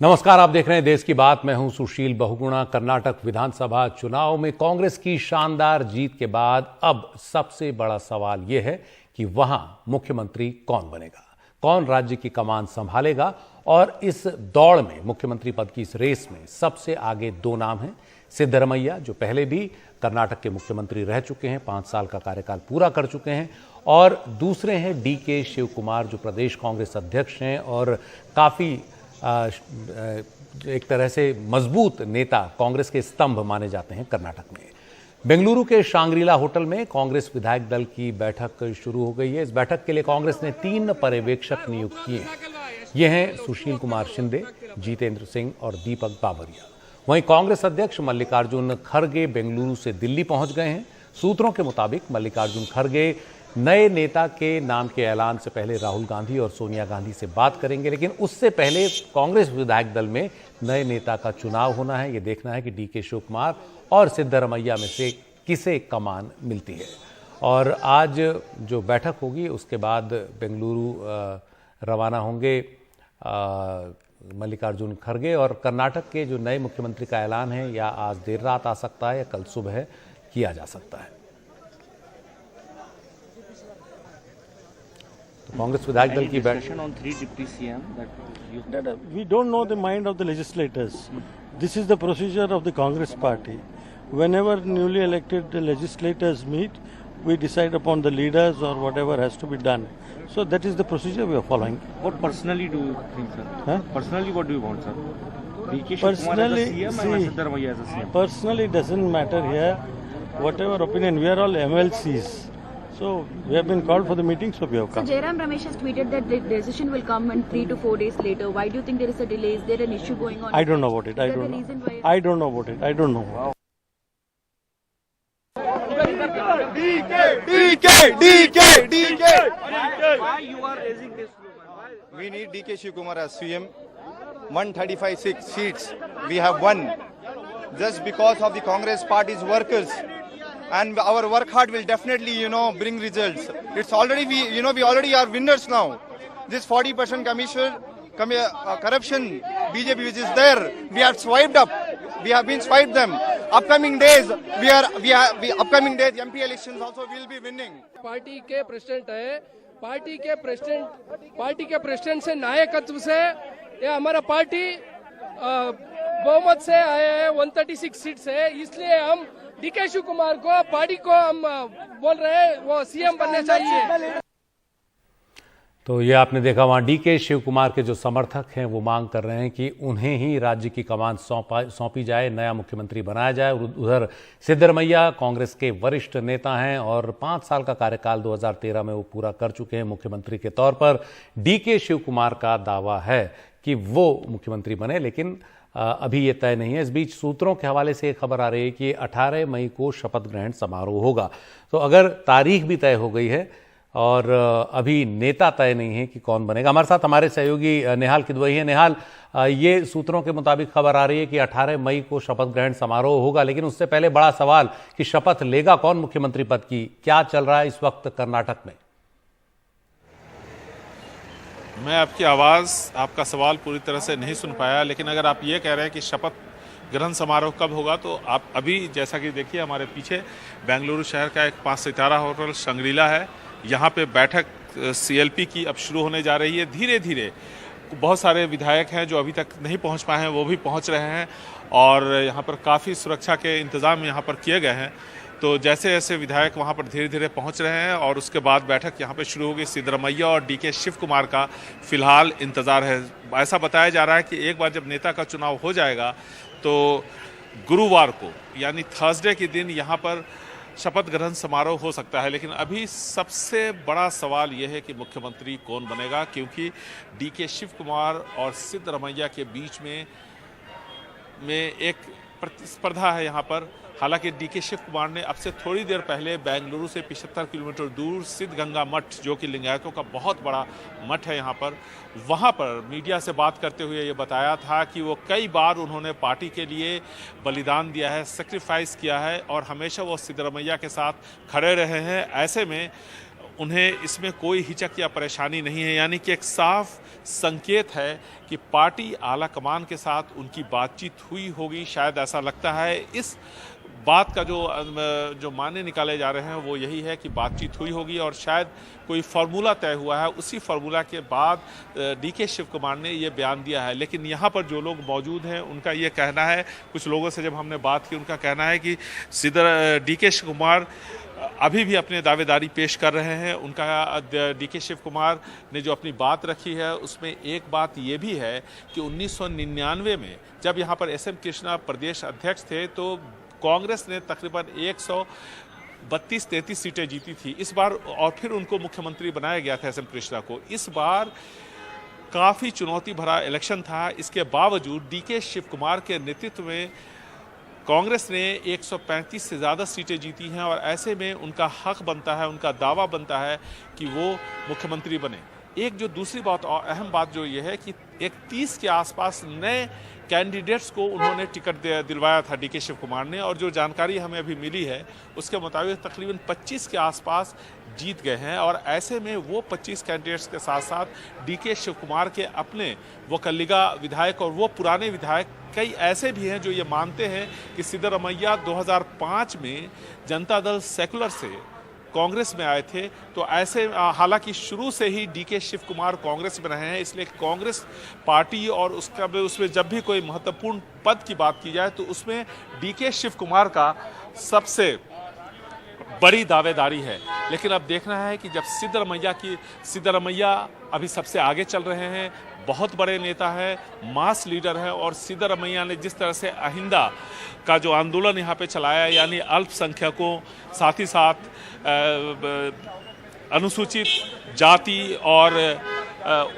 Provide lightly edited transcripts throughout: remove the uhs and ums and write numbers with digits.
नमस्कार, आप देख रहे हैं देश की बात। मैं हूं सुशील बहुगुणा। कर्नाटक विधानसभा चुनाव में कांग्रेस की शानदार जीत के बाद अब सबसे बड़ा सवाल यह है कि वहां मुख्यमंत्री कौन बनेगा, कौन राज्य की कमान संभालेगा। और इस दौड़ में, मुख्यमंत्री पद की इस रेस में सबसे आगे दो नाम हैं। सिद्धरमैया, जो पहले भी कर्नाटक के मुख्यमंत्री रह चुके हैं, 5 साल का कार्यकाल पूरा कर चुके हैं, और दूसरे हैं डीके शिव कुमार, जो प्रदेश कांग्रेस अध्यक्ष हैं और काफी एक तरह से मजबूत नेता, कांग्रेस के स्तंभ माने जाते हैं कर्नाटक में। बेंगलुरु के शांग्रीला होटल में कांग्रेस विधायक दल की बैठक शुरू हो गई है। इस बैठक के लिए कांग्रेस ने 3 पर्यवेक्षक नियुक्त किए हैं। ये हैं सुशील कुमार शिंदे, जितेंद्र सिंह और दीपक बाबरिया। वहीं कांग्रेस अध्यक्ष मल्लिकार्जुन खड़गे बेंगलुरु से दिल्ली पहुंच गए हैं। सूत्रों के मुताबिक मल्लिकार्जुन खड़गे नए नेता के नाम के ऐलान से पहले राहुल गांधी और सोनिया गांधी से बात करेंगे, लेकिन उससे पहले कांग्रेस विधायक दल में नए नेता का चुनाव होना है। यह देखना है कि डीके शिव कुमार और सिद्धरमैया में से किसे कमान मिलती है। और आज जो बैठक होगी उसके बाद बेंगलुरु रवाना होंगे मल्लिकार्जुन खड़गे, और कर्नाटक के जो नए मुख्यमंत्री का ऐलान है या आज देर रात आ सकता है या कल सुबह किया जा सकता है। कांग्रेस विधायक दल की बैठक on 3 deputy CM that we don't know the mind of the legislators. This is the procedure of the Congress party. Whenever newly elected legislators meet, we decide upon the leaders or whatever has to be done. So that is the procedure we are following. What personally do you think, sir? Huh? Personally, what do you want, sir? DK Shiv Kumar as Personally, a CM and Siddharamaiah as a CM. personally doesn't matter here. Whatever opinion, we are all MLCs. So we have been called for the meeting, so we have So come. Jairam Ramesh has tweeted that the decision will come in 3 to 4 days later. Why do you think there is a delay? Is there an issue going on? I don't know about it. I Is there don't a know. reason why? I don't know about it. I don't know. DK. Why you are raising this? We need DK Shiv Kumar as CM. 135 seats we have won just because of the Congress party's workers, and our work hard will definitely bring results. It's already we already are winners now. This 40% corruption BJP which is there, we have swiped up. We have been swiped them. Upcoming days upcoming days MP elections also will be winning. Party के president है, party के president से नायकत्व से ये हमारा party बहुमत से आए हैं, 136 सीट से। इसलिए हम डीके शिव कुमार को, पार्टी को हम बोल रहे हैं वो सीएम बनने चाहिए। तो ये आपने देखा, वहां डीके शिव कुमार के जो समर्थक हैं वो मांग कर रहे हैं कि उन्हें ही राज्य की कमान सौंपी जाए, नया मुख्यमंत्री बनाया जाए। उधर सिद्धरमैया कांग्रेस के वरिष्ठ नेता हैं और 5 साल का कार्यकाल 2013 में वो पूरा कर चुके हैं मुख्यमंत्री के तौर पर। डीके शिव कुमार का दावा है कि वो मुख्यमंत्री बने, लेकिन अभी ये तय नहीं है। इस बीच सूत्रों के हवाले से एक खबर आ रही है कि 18 मई को शपथ ग्रहण समारोह होगा। तो अगर तारीख भी तय हो गई है और अभी नेता तय नहीं है कि कौन बनेगा। हमारे साथ हमारे सहयोगी नेहाल किदवई है। नेहाल, ये सूत्रों के मुताबिक खबर आ रही है कि 18 मई को शपथ ग्रहण समारोह होगा, लेकिन उससे पहले बड़ा सवाल कि शपथ लेगा कौन मुख्यमंत्री पद की। क्या चल रहा है इस वक्त कर्नाटक में? मैं आपकी आवाज़, आपका सवाल पूरी तरह से नहीं सुन पाया, लेकिन अगर आप ये कह रहे हैं कि शपथ ग्रहण समारोह कब होगा, तो आप अभी जैसा कि देखिए हमारे पीछे बेंगलुरु शहर का एक 5 सितारा होटल शांग्रीला है। यहाँ पे बैठक CLP की अब शुरू होने जा रही है। धीरे धीरे बहुत सारे विधायक हैं जो अभी तक नहीं पहुँच पाए हैं, वो भी पहुँच रहे हैं और यहाँ पर काफ़ी सुरक्षा के इंतज़ाम यहाँ पर किए गए हैं। तो जैसे जैसे विधायक वहाँ पर धीरे धीरे पहुँच रहे हैं और उसके बाद बैठक यहाँ पे शुरू होगी। सिद्धरमैया और डीके शिव कुमार का फिलहाल इंतज़ार है। ऐसा बताया जा रहा है कि एक बार जब नेता का चुनाव हो जाएगा तो गुरुवार को यानी थर्सडे के दिन यहाँ पर शपथ ग्रहण समारोह हो सकता है। लेकिन अभी सबसे बड़ा सवाल यह है कि मुख्यमंत्री कौन बनेगा, क्योंकि डीके शिव कुमार और सिद्धरमैया के बीच में एक प्रतिस्पर्धा है यहाँ पर। हालांकि डीके शिव कुमार ने अब से थोड़ी देर पहले बेंगलुरु से 75 किलोमीटर दूर सिद्धगंगा मठ, जो कि लिंगायतों का बहुत बड़ा मठ है यहाँ पर, वहाँ पर मीडिया से बात करते हुए ये बताया था कि वो कई बार उन्होंने पार्टी के लिए बलिदान दिया है, सेक्रीफाइस किया है और हमेशा वो सिद्धरमैया के साथ खड़े रहे हैं। ऐसे में उन्हें इसमें कोई हिचक या परेशानी नहीं है, यानी कि एक साफ संकेत है कि पार्टी आला कमान के साथ उनकी बातचीत हुई होगी। शायद ऐसा लगता है। इस बात का जो माने निकाले जा रहे हैं वो यही है कि बातचीत हुई होगी और शायद कोई फार्मूला तय हुआ है। उसी फार्मूला के बाद डीके शिव कुमार ने ये बयान दिया है। लेकिन यहाँ पर जो लोग मौजूद हैं उनका ये कहना है, कुछ लोगों से जब हमने बात की उनका कहना है कि डीके शिव कुमार अभी भी अपने दावेदारी पेश कर रहे हैं। उनका डीके शिव कुमार ने जो अपनी बात रखी है उसमें एक बात ये भी है कि 1999 में जब यहाँ पर SM कृष्णा प्रदेश अध्यक्ष थे तो कांग्रेस ने तकरीबन 132-33 सीटें जीती थी इस बार, और फिर उनको मुख्यमंत्री बनाया गया था SM कृष्णा को। इस बार काफ़ी चुनौती भरा इलेक्शन था, इसके बावजूद डीके शिव कुमार के नेतृत्व में कांग्रेस ने 135 से ज़्यादा सीटें जीती हैं और ऐसे में उनका हक बनता है, उनका दावा बनता है कि वो मुख्यमंत्री बने। एक जो दूसरी बात और अहम बात जो ये है कि 31 के आसपास नए कैंडिडेट्स को उन्होंने टिकट दिलवाया था डीके शिव कुमार ने, और जो जानकारी हमें अभी मिली है उसके मुताबिक तकरीबन 25 के आसपास जीत गए हैं। और ऐसे में वो 25 कैंडिडेट्स के साथ साथ डीके शिव कुमार के अपने वो कल्लिगा विधायक और वो पुराने विधायक कई ऐसे भी हैं जो ये मानते हैं कि सिद्धरमैया 2005 में जनता दल सेकुलर से कांग्रेस में आए थे। तो ऐसे हालांकि शुरू से ही डीके शिव कुमार कांग्रेस में रहे हैं, इसलिए कांग्रेस पार्टी और उसमें जब भी कोई महत्वपूर्ण पद की बात की जाए तो उसमें डीके शिव कुमार का सबसे बड़ी दावेदारी है। लेकिन अब देखना है कि जब सिद्धरमैया अभी सबसे आगे चल रहे हैं, बहुत बड़े नेता है, मास लीडर है, और सिद्धरमैया ने जिस तरह से अहिंदा का जो आंदोलन यहाँ पे चलाया, यानी अल्पसंख्यकों साथ ही साथ अनुसूचित जाति और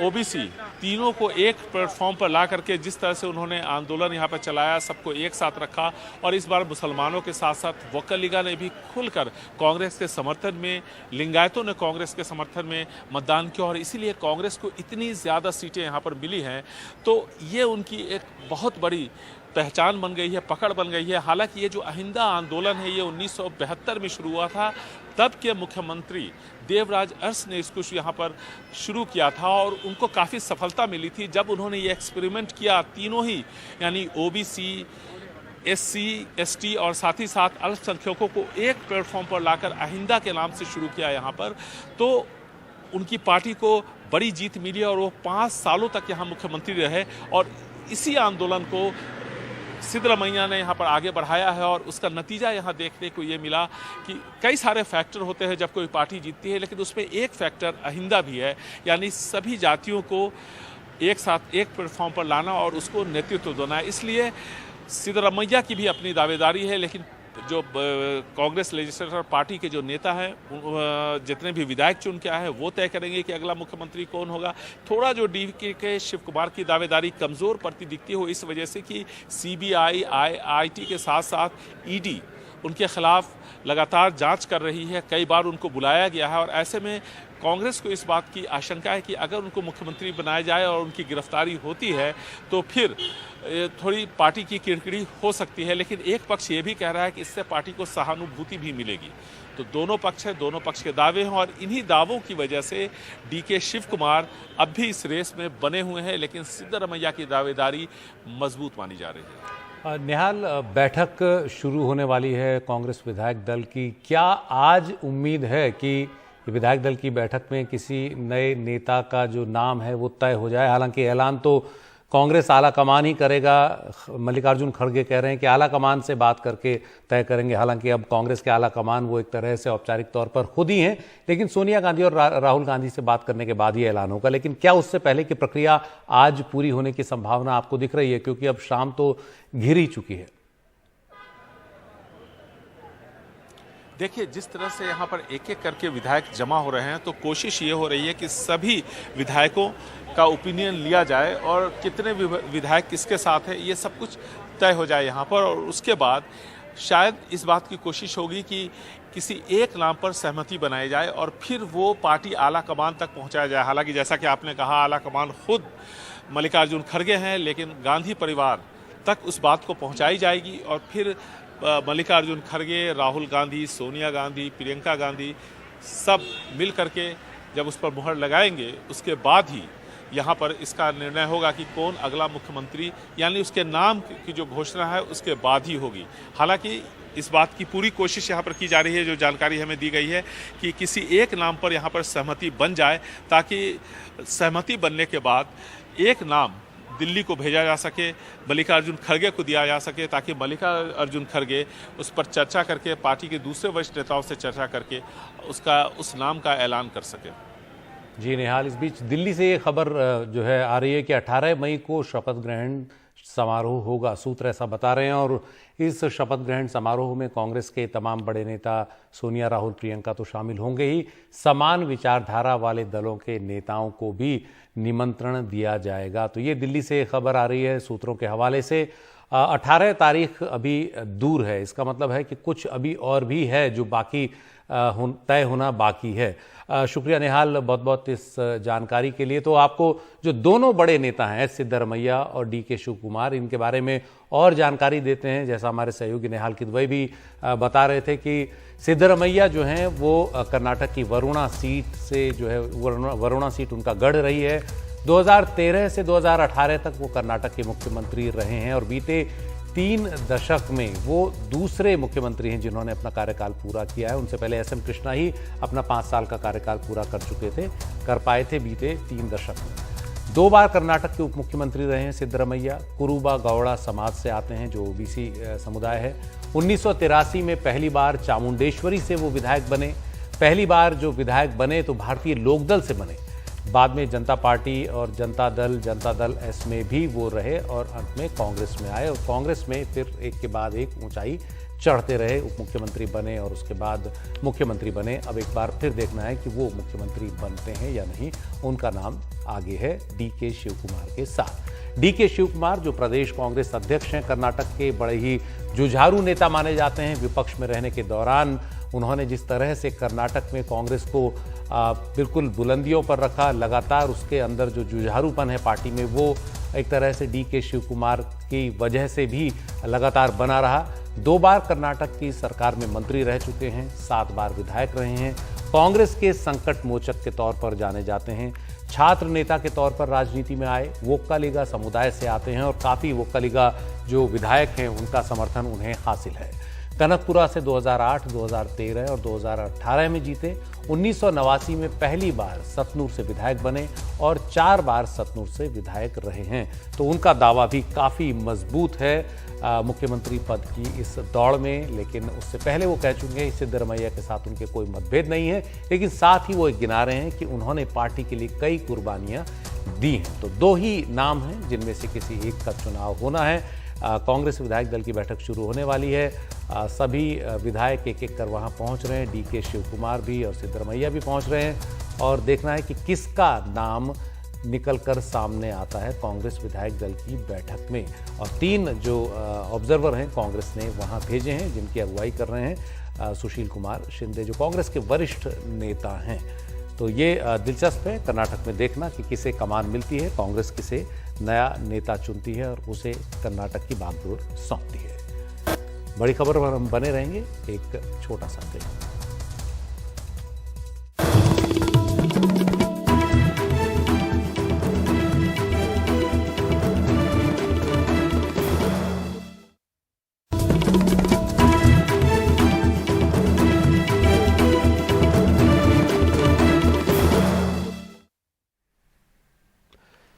ओबीसी तीनों को एक प्लेटफॉर्म पर ला करके जिस तरह से उन्होंने आंदोलन यहाँ पर चलाया, सबको एक साथ रखा, और इस बार मुसलमानों के साथ साथ वक्कलीगा ने भी खुलकर कांग्रेस के समर्थन में, लिंगायतों ने कांग्रेस के समर्थन में मतदान किया, और इसीलिए कांग्रेस को इतनी ज़्यादा सीटें यहाँ पर मिली हैं। तो ये उनकी एक बहुत बड़ी पहचान बन गई है, पकड़ बन गई है। हालांकि ये जो अहिंदा आंदोलन है ये 1972 में शुरू हुआ था, तब के मुख्यमंत्री देवराज अरस ने इसको यहाँ पर शुरू किया था और उनको काफ़ी सफलता मिली थी जब उन्होंने ये एक्सपेरिमेंट किया। तीनों ही यानी ओबीसी, SC, ST और साथ ही साथ अल्पसंख्यकों को एक प्लेटफॉर्म पर लाकर अहिंदा के नाम से शुरू किया यहाँ पर, तो उनकी पार्टी को बड़ी जीत मिली और वो 5 सालों तक यहाँ मुख्यमंत्री रहे। और इसी आंदोलन को सिद्धरमैया ने यहाँ पर आगे बढ़ाया है और उसका नतीजा यहाँ देखने को ये मिला कि कई सारे फैक्टर होते हैं जब कोई पार्टी जीतती है, लेकिन उसमें एक फैक्टर अहिंदा भी है, यानी सभी जातियों को एक साथ एक प्लेटफॉर्म पर लाना और उसको नेतृत्व देना। इसलिए सिद्धरमैया की भी अपनी दावेदारी है, लेकिन जो कांग्रेस लेजिस्लेटर पार्टी के जो नेता हैं, जितने भी विधायक चुन के आए हैं, वो तय करेंगे कि अगला मुख्यमंत्री कौन होगा। थोड़ा जो डीके शिव कुमार की दावेदारी कमज़ोर पड़ती दिखती हो इस वजह से कि CBI, IIT के साथ साथ ED उनके खिलाफ लगातार जांच कर रही है, कई बार उनको बुलाया गया है, और ऐसे में कांग्रेस को इस बात की आशंका है कि अगर उनको मुख्यमंत्री बनाया जाए और उनकी गिरफ्तारी होती है तो फिर थोड़ी पार्टी की किरकिरी हो सकती है। लेकिन एक पक्ष ये भी कह रहा है कि इससे पार्टी को सहानुभूति भी मिलेगी। तो दोनों पक्ष हैं, दोनों पक्ष के दावे हैं, और इन्हीं दावों की वजह से डीके शिव कुमार अब भी इस रेस में बने हुए हैं, लेकिन सिद्धरमैया की दावेदारी मजबूत मानी जा रही है। निहाल, बैठक शुरू होने वाली है कांग्रेस विधायक दल की। क्या आज उम्मीद है कि विधायक दल की बैठक में किसी नए नेता का जो नाम है वो तय हो जाए? हालांकि ऐलान तो कांग्रेस आला कमान ही करेगा। मल्लिकार्जुन खड़गे कह रहे हैं कि आला कमान से बात करके तय करेंगे। हालांकि अब कांग्रेस के आला कमान वो एक तरह से औपचारिक तौर पर खुद ही हैं, लेकिन सोनिया गांधी और राहुल गांधी से बात करने के बाद ही ऐलान होगा। लेकिन क्या उससे पहले की प्रक्रिया आज पूरी होने की संभावना आपको दिख रही है, क्योंकि अब शाम तो घिर ही चुकी है? देखिए, जिस तरह से यहाँ पर एक एक करके विधायक जमा हो रहे हैं, तो कोशिश ये हो रही है कि सभी विधायकों का ओपिनियन लिया जाए और कितने विधायक किसके साथ है ये सब कुछ तय हो जाए यहाँ पर, और उसके बाद शायद इस बात की कोशिश होगी कि किसी एक नाम पर सहमति बनाई जाए और फिर वो पार्टी आला कमान तक पहुँचाया जाए। हालांकि जैसा कि आपने कहा, आला कमान खुद मल्लिकार्जुन खड़गे हैं, लेकिन गांधी परिवार तक उस बात को पहुँचाई जाएगी और फिर मल्लिकार्जुन खड़गे, राहुल गांधी, सोनिया गांधी, प्रियंका गांधी सब मिल करके जब उस पर मुहर लगाएंगे उसके बाद ही यहाँ पर इसका निर्णय होगा कि कौन अगला मुख्यमंत्री, यानी उसके नाम की जो घोषणा है उसके बाद ही होगी। हालांकि इस बात की पूरी कोशिश यहाँ पर की जा रही है, जो जानकारी हमें दी गई है कि किसी एक नाम पर यहाँ पर सहमति बन जाए, ताकि सहमति बनने के बाद एक नाम दिल्ली को भेजा जा सके, मल्लिकार्जुन खड़गे को दिया जा सके, ताकि मल्लिकार्जुन खड़गे उस पर चर्चा करके पार्टी के दूसरे वरिष्ठ नेताओं से चर्चा करके उस नाम का ऐलान कर सके। जी निहाल, इस बीच दिल्ली से ये खबर जो है आ रही है कि 18 मई को शपथ ग्रहण समारोह होगा, सूत्र ऐसा बता रहे हैं। और इस शपथ ग्रहण समारोह में कांग्रेस के तमाम बड़े नेता सोनिया, राहुल, प्रियंका तो शामिल होंगे ही, समान विचारधारा वाले दलों के नेताओं को भी निमंत्रण दिया जाएगा। तो ये दिल्ली से खबर आ रही है सूत्रों के हवाले से। 18 तारीख अभी दूर है, इसका मतलब है कि कुछ अभी और भी है जो बाकी तय होना बाकी है। शुक्रिया निहाल बहुत बहुत इस जानकारी के लिए। तो आपको जो दोनों बड़े नेता हैं एस सिद्धरमैया और डीके शिव कुमार, इनके बारे में और जानकारी देते हैं। जैसा हमारे सहयोगी निहाल किदवई भी बता रहे थे कि सिद्धरमैया जो हैं वो कर्नाटक की वरुणा सीट से जो है वरुणा सीट उनका गढ़ रही है। 2013 से 2018 तक वो कर्नाटक के मुख्यमंत्री रहे हैं और बीते 3 दशक में वो दूसरे मुख्यमंत्री हैं जिन्होंने अपना कार्यकाल पूरा किया है। उनसे पहले एसएम कृष्णा ही अपना 5 साल का कार्यकाल पूरा कर पाए थे बीते 3 दशक में। 2 बार कर्नाटक के उप मुख्यमंत्री रहे हैं सिद्धरमैया। कुरुबा गौड़ा समाज से आते हैं जो ओबीसी समुदाय है। 1983 में पहली बार चामुंडेश्वरी से वो विधायक बने। पहली बार जो विधायक बने तो भारतीय लोकदल से बने। बाद में जनता पार्टी और जनता दल एस में भी वो रहे और अंत में कांग्रेस में आए और कांग्रेस में फिर एक के बाद एक ऊंचाई चढ़ते रहे। उप मुख्यमंत्री बने और उसके बाद मुख्यमंत्री बने। अब एक बार फिर देखना है कि वो मुख्यमंत्री बनते हैं या नहीं। उनका नाम आगे है डीके शिव कुमार के साथ। डीके शिव कुमार जो प्रदेश कांग्रेस अध्यक्ष हैं, कर्नाटक के बड़े ही जुझारू नेता माने जाते हैं। विपक्ष में रहने के दौरान उन्होंने जिस तरह से कर्नाटक में कांग्रेस को बिल्कुल बुलंदियों पर रखा, लगातार उसके अंदर जो जुझारूपन है पार्टी में वो एक तरह से डीके शिव कुमार की वजह से भी लगातार बना रहा। 2 बार कर्नाटक की सरकार में मंत्री रह चुके हैं, 7 बार विधायक रहे हैं। कांग्रेस के संकट मोचक के तौर पर जाने जाते हैं। छात्र नेता के तौर पर राजनीति में आए। वोक्कालिगा समुदाय से आते हैं और काफ़ी वोक्कालिगा जो विधायक हैं उनका समर्थन उन्हें हासिल है। कनकपुरा से 2008, 2013 और 2018 में जीते। 1989 में पहली बार सतनूर से विधायक बने और 4 बार सतनूर से विधायक रहे हैं। तो उनका दावा भी काफ़ी मजबूत है मुख्यमंत्री पद की इस दौड़ में। लेकिन उससे पहले वो कह चुके हैं सिद्धरमैया के साथ उनके कोई मतभेद नहीं है, लेकिन साथ ही वो गिना रहे हैं कि उन्होंने पार्टी के लिए कई कुर्बानियां दी हैं। तो 2 ही नाम हैं जिनमें से किसी एक का चुनाव होना है। कांग्रेस विधायक दल की बैठक शुरू होने वाली है। सभी विधायक एक कर वहां पहुंच रहे हैं। डीके शिव कुमार भी और सिद्धरमैया भी पहुंच रहे हैं और देखना है कि किसका नाम निकलकर सामने आता है कांग्रेस विधायक दल की बैठक में। और 3 जो ऑब्जर्वर हैं कांग्रेस ने वहां भेजे हैं जिनकी अगुवाई कर रहे हैं सुशील कुमार शिंदे जो कांग्रेस के वरिष्ठ नेता हैं। तो ये दिलचस्प है कर्नाटक में देखना कि किसे कमान मिलती है, कांग्रेस किसे नया नेता चुनती है और उसे कर्नाटक की बागडोर सौंपती है। बड़ी खबर पर हम बने रहेंगे। एक छोटा सा ब्रेक।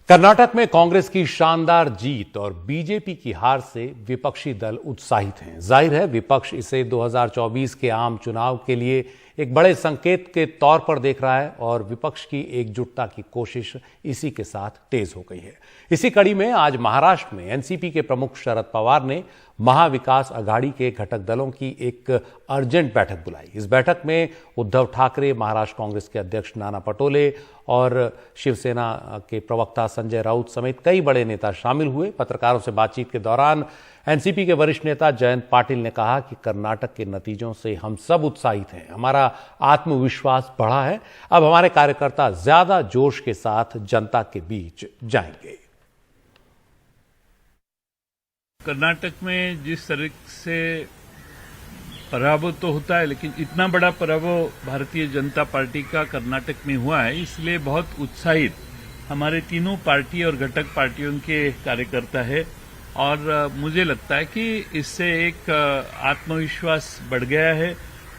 कर्नाटक में कांग्रेस की शानदार जीत और बीजेपी की हार से विपक्षी दल उत्साहित हैं। जाहिर है विपक्ष इसे 2024 के आम चुनाव के लिए एक बड़े संकेत के तौर पर देख रहा है और विपक्ष की एकजुटता की कोशिश इसी के साथ तेज हो गई है। इसी कड़ी में आज महाराष्ट्र में एनसीपी के प्रमुख शरद पवार ने महाविकास अघाड़ी के घटक दलों की एक अर्जेंट बैठक बुलाई। इस बैठक में उद्धव ठाकरे, महाराष्ट्र कांग्रेस के अध्यक्ष नाना पटोले और शिवसेना के प्रवक्ता संजय राउत समेत कई बड़े नेता शामिल हुए। पत्रकारों से बातचीत के दौरान एनसीपी के वरिष्ठ नेता जयंत पाटिल ने कहा कि कर्नाटक के नतीजों से हम सब उत्साहित हैं, हमारा आत्मविश्वास बढ़ा है। अब हमारे कार्यकर्ता ज्यादा जोश के साथ जनता के बीच जाएंगे। कर्नाटक में जिस तरह से पराभव तो होता है, लेकिन इतना बड़ा पराभव भारतीय जनता पार्टी का कर्नाटक में हुआ है, इसलिए बहुत उत्साहित हमारे तीनों पार्टी और घटक पार्टियों के कार्यकर्ता है। और मुझे लगता है कि इससे एक आत्मविश्वास बढ़ गया है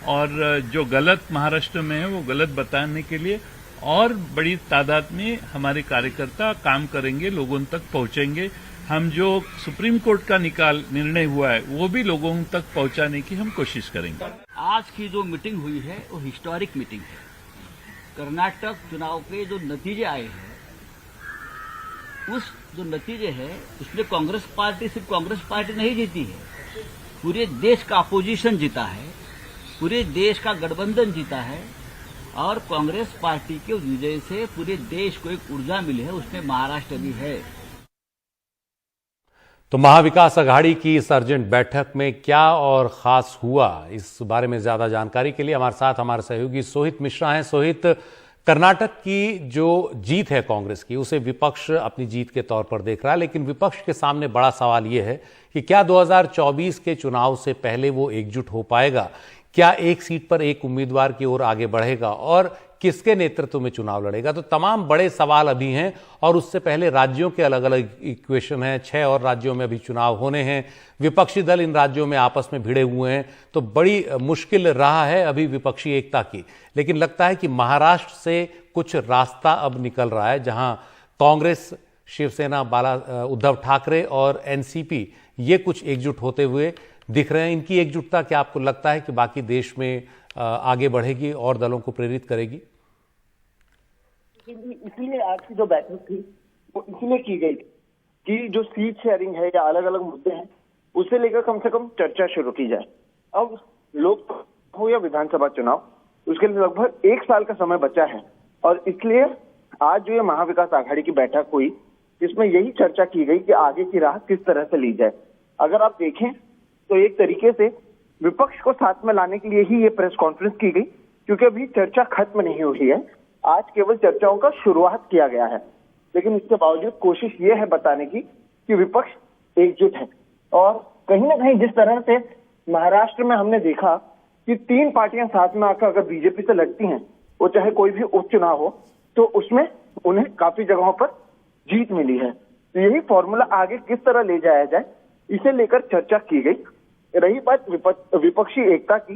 और जो गलत महाराष्ट्र में है वो गलत बताने के लिए और बड़ी तादाद में हमारे कार्यकर्ता काम करेंगे, लोगों तक पहुंचेंगे। हम जो सुप्रीम कोर्ट का निर्णय हुआ है वो भी लोगों तक पहुंचाने की हम कोशिश करेंगे। आज की जो मीटिंग हुई है वो हिस्टोरिक मीटिंग है। कर्नाटक चुनाव के जो नतीजे आए हैं, उस जो नतीजे हैं उसमें कांग्रेस पार्टी सिर्फ कांग्रेस पार्टी नहीं जीती है, पूरे देश का अपोजिशन जीता है, पूरे देश का गठबंधन जीता है और कांग्रेस पार्टी के विजय से पूरे देश को एक ऊर्जा मिली है, उसमें महाराष्ट्र भी है। तो महाविकास अघाड़ी की इस अर्जेंट बैठक में क्या और खास हुआ, इस बारे में ज्यादा जानकारी के लिए हमारे साथ हमारे सहयोगी सोहित मिश्रा हैं। सोहित, कर्नाटक की जो जीत है कांग्रेस की, उसे विपक्ष अपनी जीत के तौर पर देख रहा है, लेकिन विपक्ष के सामने बड़ा सवाल यह है कि क्या 2024 के चुनाव से पहले वो एकजुट हो पाएगा? क्या एक सीट पर एक उम्मीदवार की ओर आगे बढ़ेगा और किसके नेतृत्व में चुनाव लड़ेगा? तो तमाम बड़े सवाल अभी हैं और उससे पहले राज्यों के अलग अलग इक्वेशन हैं। 6 और राज्यों में अभी चुनाव होने हैं, विपक्षी दल इन राज्यों में आपस में भिड़े हुए हैं, तो बड़ी मुश्किल रहा है अभी विपक्षी एकता की। लेकिन लगता है कि महाराष्ट्र से कुछ रास्ता अब निकल रहा है, जहां कांग्रेस, शिवसेना, उद्धव ठाकरे और एनसीपी ये कुछ एकजुट होते हुए दिख रहे हैं। इनकी एकजुटता क्या आपको लगता है कि बाकी देश में आगे बढ़ेगी और दलों को प्रेरित करेगी? इसलिए आज की जो बैठक थी वो इसलिए की गई कि जो सीट शेयरिंग है या अलग अलग मुद्दे हैं उसे लेकर कम से कम चर्चा शुरू की जाए। अब लोकसभा हो या विधानसभा चुनाव, उसके लिए लगभग 1 साल का समय बचा है और इसलिए आज जो ये महाविकास आघाड़ी की बैठक हुई, इसमें यही चर्चा की गई कि आगे की राह किस तरह से ली जाए। अगर आप देखें तो एक तरीके से विपक्ष को साथ में लाने के लिए ही ये प्रेस कॉन्फ्रेंस की गई, क्योंकि अभी चर्चा खत्म नहीं हुई है, आज केवल चर्चाओं का शुरुआत किया गया है। लेकिन इसके बावजूद कोशिश ये है बताने की कि विपक्ष एकजुट है और कहीं ना कहीं जिस तरह से महाराष्ट्र में हमने देखा कि 3 पार्टियां साथ में आकर अगर बीजेपी से लड़ती हैं, वो चाहे कोई भी उपचुनाव हो, तो उसमें उन्हें काफी जगहों पर जीत मिली है। तो यही फॉर्मूला आगे किस तरह ले जाया जाए, इसे लेकर चर्चा की गई। रही बात विपक्षी एकता की,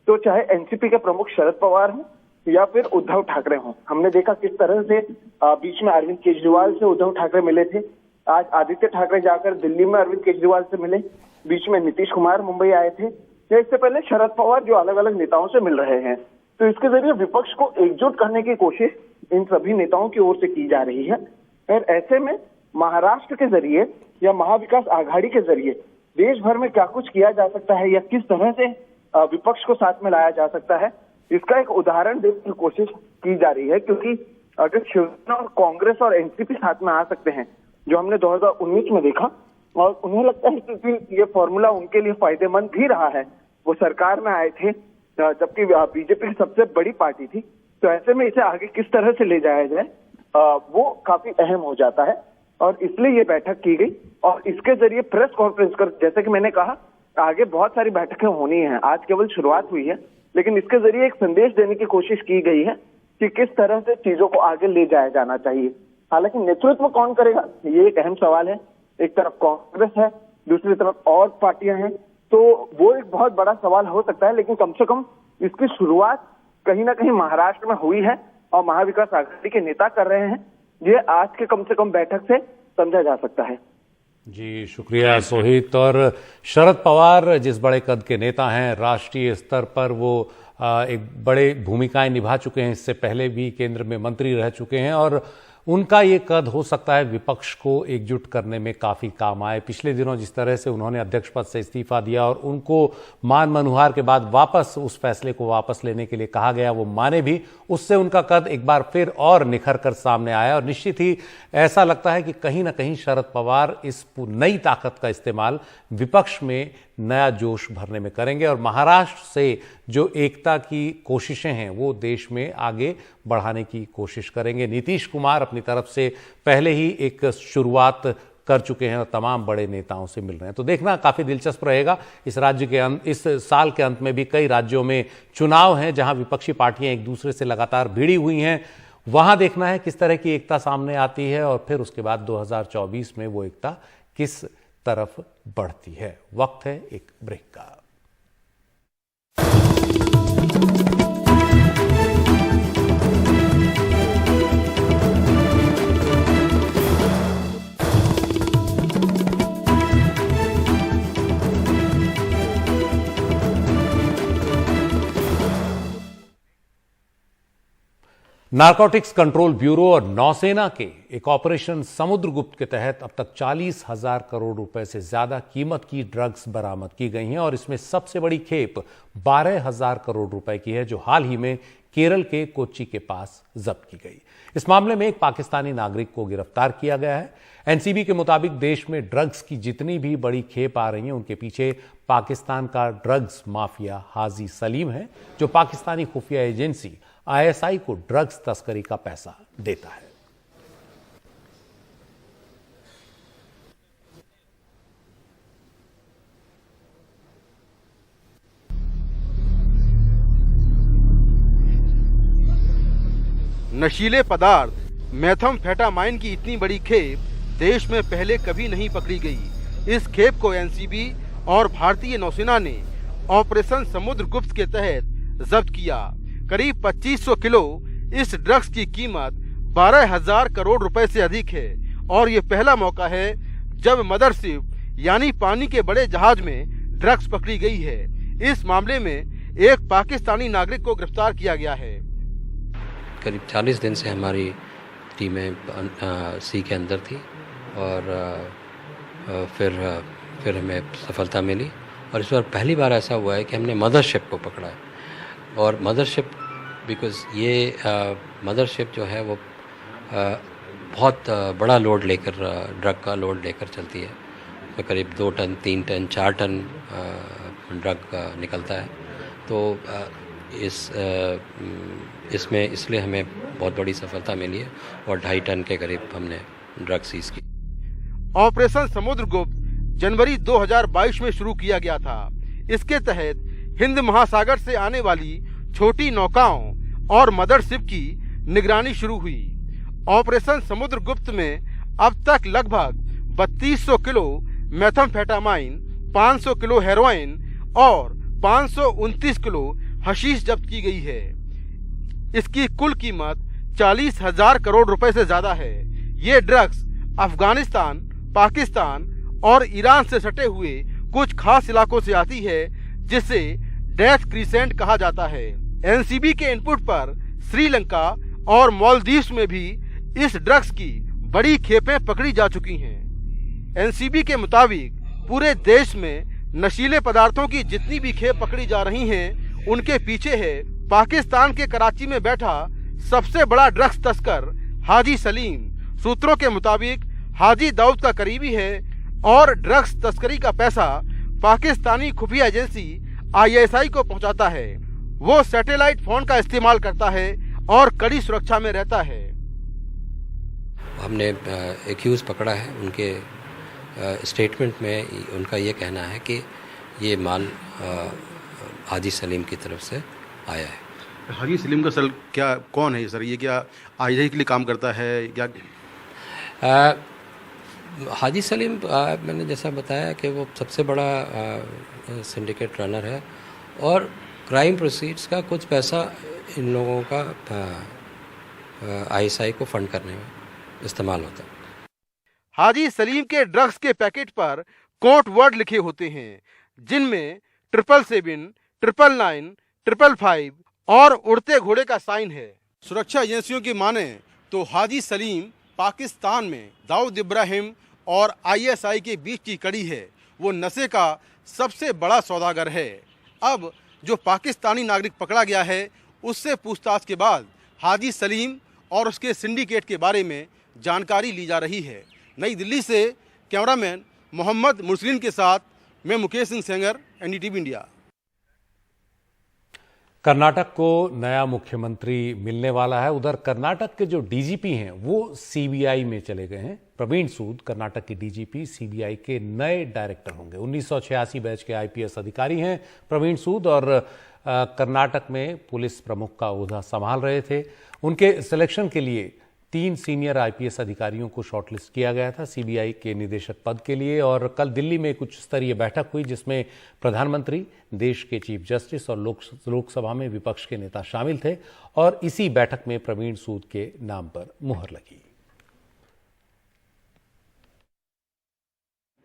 तो चाहे एनसीपी के प्रमुख शरद पवार हों या फिर उद्धव ठाकरे हों, हमने देखा किस तरह से बीच में अरविंद केजरीवाल से उद्धव ठाकरे मिले थे, आज आदित्य ठाकरे जाकर दिल्ली में अरविंद केजरीवाल से मिले, बीच में नीतीश कुमार मुंबई आए थे, या इससे पहले शरद पवार जो अलग अलग नेताओं से मिल रहे हैं। तो इसके जरिए विपक्ष को एकजुट करने की कोशिश इन सभी नेताओं की ओर से की जा रही है और ऐसे में महाराष्ट्र के जरिए या महाविकास आघाड़ी के जरिए देश भर में क्या कुछ किया जा सकता है या किस तरह से विपक्ष को साथ में लाया जा सकता है, इसका एक उदाहरण देने की कोशिश की जा रही है। क्योंकि अगर शिवसेना और कांग्रेस और एनसीपी साथ में आ सकते हैं, जो हमने 2019 में देखा, और उन्हें लगता है कि ये फॉर्मूला उनके लिए फायदेमंद भी रहा है, वो सरकार में आए थे जबकि बीजेपी की सबसे बड़ी पार्टी थी, तो ऐसे में इसे आगे किस तरह से ले जाया जाए वो काफी अहम हो जाता है और इसलिए ये बैठक की गई। और इसके जरिए प्रेस कॉन्फ्रेंस कर, जैसे कि मैंने कहा, आगे बहुत सारी बैठकें होनी हैं, आज केवल शुरुआत हुई है, लेकिन इसके जरिए एक संदेश देने की कोशिश की गई है कि किस तरह से चीजों को आगे ले जाया जाना चाहिए। हालांकि नेतृत्व कौन करेगा, ये एक अहम सवाल है। एक तरफ कांग्रेस है, दूसरी तरफ और पार्टियां हैं, तो वो एक बहुत बड़ा सवाल हो सकता है, लेकिन कम से कम इसकी शुरुआत कहीं ना कहीं महाराष्ट्र में हुई है और महाविकास आघाड़ी के नेता कर रहे हैं। ये आज के कम से कम बैठक से समझा जा सकता है। जी शुक्रिया सोहित। और शरद पवार जिस बड़े कद के नेता हैं, राष्ट्रीय स्तर पर वो एक बड़े भूमिकाएं निभा चुके हैं, इससे पहले भी केंद्र में मंत्री रह चुके हैं और उनका ये कद हो सकता है विपक्ष को एकजुट करने में काफी काम आए। पिछले दिनों जिस तरह से उन्होंने अध्यक्ष पद से इस्तीफा दिया और उनको मान मनुहार के बाद वापस उस फैसले को वापस लेने के लिए कहा गया, वो माने भी, उससे उनका कद एक बार फिर और निखर कर सामने आया और निश्चित ही ऐसा लगता है कि कहीं ना कहीं शरद पवार इस नई ताकत का इस्तेमाल विपक्ष में नया जोश भरने में करेंगे और महाराष्ट्र से जो एकता की कोशिशें हैं वो देश में आगे बढ़ाने की कोशिश करेंगे। नीतीश कुमार अपनी तरफ से पहले ही एक शुरुआत कर चुके हैं और तमाम बड़े नेताओं से मिल रहे हैं। तो देखना काफ़ी दिलचस्प रहेगा। इस साल के अंत में भी कई राज्यों में चुनाव हैं जहां विपक्षी पार्टियां एक दूसरे से लगातार भिड़ी हुई हैं। वहां देखना है किस तरह की एकता सामने आती है और फिर उसके बाद 2024 में वो एकता किस तरफ बढ़ती है। वक्त है एक ब्रेक का। नारकोटिक्स कंट्रोल ब्यूरो और नौसेना के एक ऑपरेशन समुद्रगुप्त के तहत अब तक 40,000 करोड़ रुपए से ज्यादा कीमत की ड्रग्स बरामद की गई हैं और इसमें सबसे बड़ी खेप 12,000 करोड़ रुपए की है, जो हाल ही में केरल के कोच्चि के पास जब्त की गई। इस मामले में एक पाकिस्तानी नागरिक को गिरफ्तार किया गया है। एनसीबी के मुताबिक देश में ड्रग्स की जितनी भी बड़ी खेप आ रही हैं, उनके पीछे पाकिस्तान का ड्रग्स माफिया हाजी सलीम है, जो पाकिस्तानी खुफिया एजेंसी ISI को ड्रग्स तस्करी का पैसा देता है। नशीले पदार्थ मेथाम्फेटामाइन की इतनी बड़ी खेप देश में पहले कभी नहीं पकड़ी गई। इस खेप को एनसीबी और भारतीय नौसेना ने ऑपरेशन समुद्रगुप्त के तहत जब्त किया। करीब 2500 किलो इस ड्रग्स की कीमत 12,000 करोड़ रुपए से अधिक है और ये पहला मौका है जब मदरशिप यानी पानी के बड़े जहाज में ड्रग्स पकड़ी गई है। इस मामले में एक पाकिस्तानी नागरिक को गिरफ्तार किया गया है। करीब 40 दिन से हमारी टीमें सी के अंदर थी और फिर हमें सफलता मिली और इस बार पहली बार ऐसा हुआ है कि हमने मदरशिप को पकड़ा है। और मदरशिप बिकॉज़ ये मदरशिप जो है वो बहुत बड़ा लोड लेकर ड्रग का लोड लेकर चलती है। तो करीब 2 टन 3 टन 4 टन ड्रग निकलता है। तो इसमें इसलिए हमें बहुत बड़ी सफलता मिली है और 2.5 टन के करीब हमने ड्रग सीज की। ऑपरेशन समुद्रगुप्त जनवरी 2022 में शुरू किया गया था। इसके तहत हिंद महासागर से आने वाली छोटी नौकाओं और मदरशिप की निगरानी शुरू हुई। ऑपरेशन समुद्रगुप्त में अब तक लगभग 3200 किलो मेथाम्फेटामाइन, 500 किलो हेरोइन और 529 किलो हशीश जब्त की गई है। इसकी कुल कीमत 40,000 करोड़ रुपए से ज्यादा है। ये ड्रग्स अफगानिस्तान, पाकिस्तान और ईरान से सटे हुए कुछ खास इलाकों से आती है, जिसे डेथ क्रिसेंट कहा जाता है। एनसीबी के इनपुट पर श्रीलंका और मालदीव्स में भी इस ड्रग्स की बड़ी खेपें पकड़ी जा चुकी हैं। एनसीबी के मुताबिक पूरे देश में नशीले पदार्थों की जितनी भी खेप पकड़ी जा रही हैं, उनके पीछे है पाकिस्तान के कराची में बैठा सबसे बड़ा ड्रग्स तस्कर हाजी सलीम। सूत्रों के मुताबिक हाजी दाऊद का करीबी है और ड्रग्स तस्करी का पैसा पाकिस्तानी खुफिया एजेंसी ISI को पहुंचाता है। वो सैटेलाइट फोन का इस्तेमाल करता है और कड़ी सुरक्षा में रहता है। हमने एक्यूज पकड़ा है। उनके स्टेटमेंट में उनका ये कहना है कि ये माल हाजी सलीम की तरफ से आया है। हाजी सलीम का सर क्या कौन है सर? ये क्या ISI के लिए काम करता है क्या? हाजी सलीम मैंने जैसा बताया कि वो सबसे बड़ा सिंडिकेट रनर है और क्राइम प्रोसीड्स का कुछ पैसा इन लोगों का ISI को फंड करने में इस्तेमाल होता है। हाजी सलीम के ड्रग्स के पैकेट पर कोड वर्ड लिखे होते हैं, जिनमें 777, 999, 555 और उड़ते घोड़े का साइन है। सुरक्षा एजेंसियों की माने तो हाजी सलीम पाकिस्तान में दाऊद इब्राहिम और ISI के बीच की कड़ी है। वो नशे का सबसे बड़ा सौदागर है। अब जो पाकिस्तानी नागरिक पकड़ा गया है, उससे पूछताछ के बाद हाजी सलीम और उसके सिंडिकेट के बारे में जानकारी ली जा रही है। नई दिल्ली से कैमरामैन मोहम्मद मुर्सलीन के साथ मैं मुकेश सिंह सेंगर, NDTV इंडिया। कर्नाटक को नया मुख्यमंत्री मिलने वाला है। उधर कर्नाटक के जो डीजीपी हैं वो सीबीआई में चले गए हैं। प्रवीण सूद कर्नाटक के डीजीपी सीबीआई के नए डायरेक्टर होंगे। 1986 बैच के आईपीएस अधिकारी हैं प्रवीण सूद और कर्नाटक में पुलिस प्रमुख का ओहदा संभाल रहे थे। उनके सिलेक्शन के लिए 3 सीनियर आईपीएस अधिकारियों को शॉर्टलिस्ट किया गया था सीबीआई के निदेशक पद के लिए। और कल दिल्ली में कुछ स्तरीय बैठक हुई जिसमें प्रधानमंत्री, देश के चीफ जस्टिस और लोकसभा में विपक्ष के नेता शामिल थे और इसी बैठक में प्रवीण सूद के नाम पर मुहर लगी।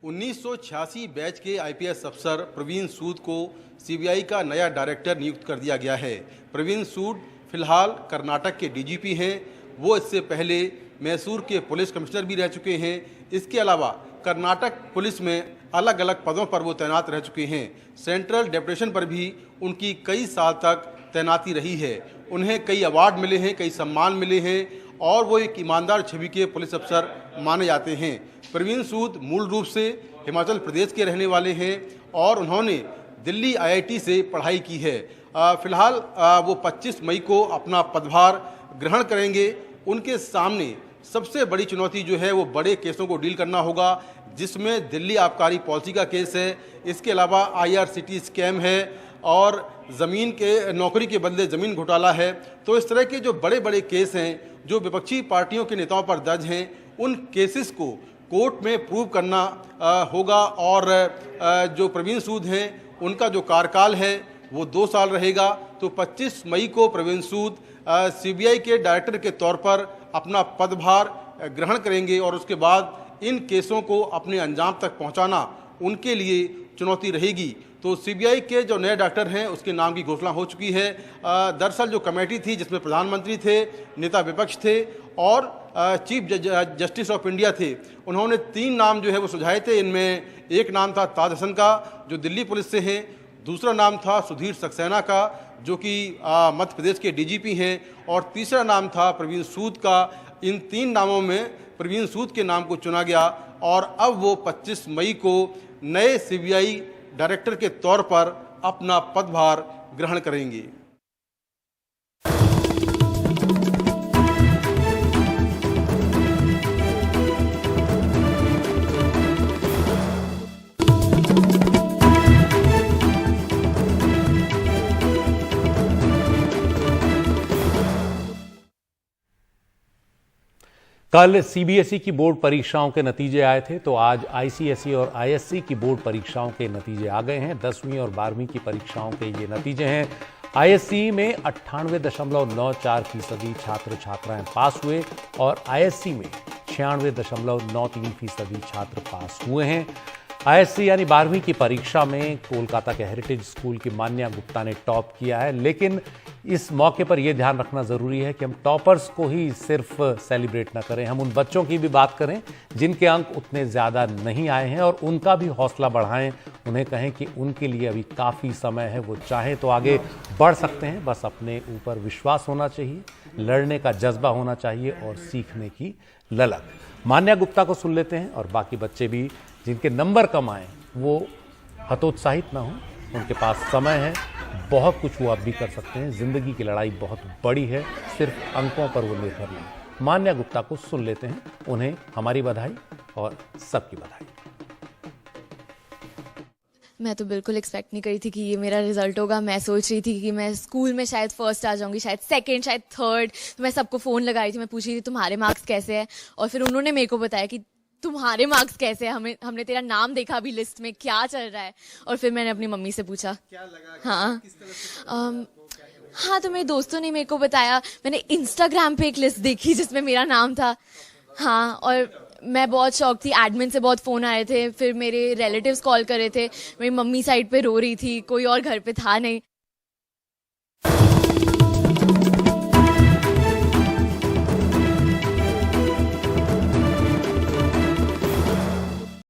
1986 बैच के आईपीएस अफसर प्रवीण सूद को सीबीआई का नया डायरेक्टर नियुक्त कर दिया गया है। प्रवीण सूद फिलहाल कर्नाटक के डीजीपी हैं। वो इससे पहले मैसूर के पुलिस कमिश्नर भी रह चुके हैं। इसके अलावा कर्नाटक पुलिस में अलग अलग पदों पर वो तैनात रह चुके हैं। सेंट्रल डेपुटेशन पर भी उनकी कई साल तक तैनाती रही है। उन्हें कई अवार्ड मिले हैं, कई सम्मान मिले हैं और वो एक ईमानदार छवि के पुलिस अफसर माने जाते हैं। प्रवीण सूद मूल रूप से हिमाचल प्रदेश के रहने वाले हैं और उन्होंने दिल्ली आईआईटी से पढ़ाई की है। फिलहाल वो 25 मई को अपना पदभार ग्रहण करेंगे। उनके सामने सबसे बड़ी चुनौती जो है वो बड़े केसों को डील करना होगा, जिसमें दिल्ली आबकारी पॉलिसी का केस है। इसके अलावा आईआरसीटी स्कैम है और ज़मीन के नौकरी के बदले ज़मीन घोटाला है। तो इस तरह के जो बड़े बड़े केस हैं जो विपक्षी पार्टियों के नेताओं पर दर्ज हैं, उन केसेस को कोर्ट में प्रूव करना होगा। और जो प्रवीण सूद हैं उनका जो कार्यकाल है वो 2 साल रहेगा। तो 25 मई को प्रवीण सूद सीबीआई के डायरेक्टर के तौर पर अपना पदभार ग्रहण करेंगे और उसके बाद इन केसों को अपने अंजाम तक पहुंचाना उनके लिए चुनौती रहेगी। तो सीबीआई के जो नए डायरेक्टर हैं उसके नाम की घोषणा हो चुकी है। दरअसल जो कमेटी थी जिसमें प्रधानमंत्री थे, नेता विपक्ष थे और चीफ जस्टिस ऑफ इंडिया थे, उन्होंने 3 नाम जो है वो सुझाए थे। इनमें एक नाम था ताज हसन का जो दिल्ली पुलिस से हैं, दूसरा नाम था सुधीर सक्सेना का जो कि मध्य प्रदेश के डीजीपी हैं और तीसरा नाम था प्रवीण सूद का। इन 3 नामों में प्रवीण सूद के नाम को चुना गया और अब वो 25 मई को नए सीबीआई डायरेक्टर के तौर पर अपना पदभार ग्रहण करेंगे। कल सीबीएसई की बोर्ड परीक्षाओं के नतीजे आए थे तो आज आईसीएसई और आईएससी की बोर्ड परीक्षाओं के नतीजे आ गए हैं। 10वीं और 12वीं की परीक्षाओं के ये नतीजे हैं। आईएससी में 98.94% छात्र छात्राएं पास हुए और आईएससी में 96.93% छात्र पास हुए हैं। आईएससी यानी 12वीं की परीक्षा में कोलकाता के हेरिटेज स्कूल की मान्या गुप्ता ने टॉप किया है। लेकिन इस मौके पर यह ध्यान रखना जरूरी है कि हम टॉपर्स को ही सिर्फ सेलिब्रेट ना करें, हम उन बच्चों की भी बात करें जिनके अंक उतने ज़्यादा नहीं आए हैं और उनका भी हौसला बढ़ाएं। उन्हें कहें कि उनके लिए अभी काफ़ी समय है, वो चाहें तो आगे बढ़ सकते हैं। बस अपने ऊपर विश्वास होना चाहिए, लड़ने का जज्बा होना चाहिए और सीखने की ललक। मान्या गुप्ता को सुन लेते हैं और बाकी बच्चे भी जिनके नंबर कम आए वो हतोत्साहित ना हों, उनके पास समय है, बहुत कुछ वो अब भी कर सकते हैं। जिंदगी की लड़ाई बहुत बड़ी है, सिर्फ अंकों पर वो निर्भर नहीं। मान्या गुप्ता को सुन लेते हैं, उन्हें हमारी बधाई और सबकी बधाई। मैं तो बिल्कुल एक्सपेक्ट नहीं करी थी कि ये मेरा रिजल्ट होगा। मैं सोच रही थी कि मैं स्कूल में शायद फर्स्ट आ जाऊंगी, शायद सेकंड, शायद थर्ड। तो मैं सबको फ़ोन लगाई थी, मैं पूछ रही थी तुम्हारे मार्क्स कैसे हैं, और फिर उन्होंने मेरे को बताया कि तुम्हारे मार्क्स कैसे हैं, हमने तेरा नाम देखा अभी लिस्ट में, क्या चल रहा है। और फिर मैंने अपनी मम्मी से पूछा क्या लगा, हाँ तो मेरे दोस्तों ने मेरे को बताया। मैंने इंस्टाग्राम पे एक लिस्ट देखी जिसमें मेरा नाम था। हाँ, और मैं बहुत शौक थी। एडमिन से बहुत फ़ोन आए थे, फिर मेरे रिलेटिव्स कॉल कर रहे थे। मेरी मम्मी साइड पे रो रही थी, कोई और घर पे था नहीं।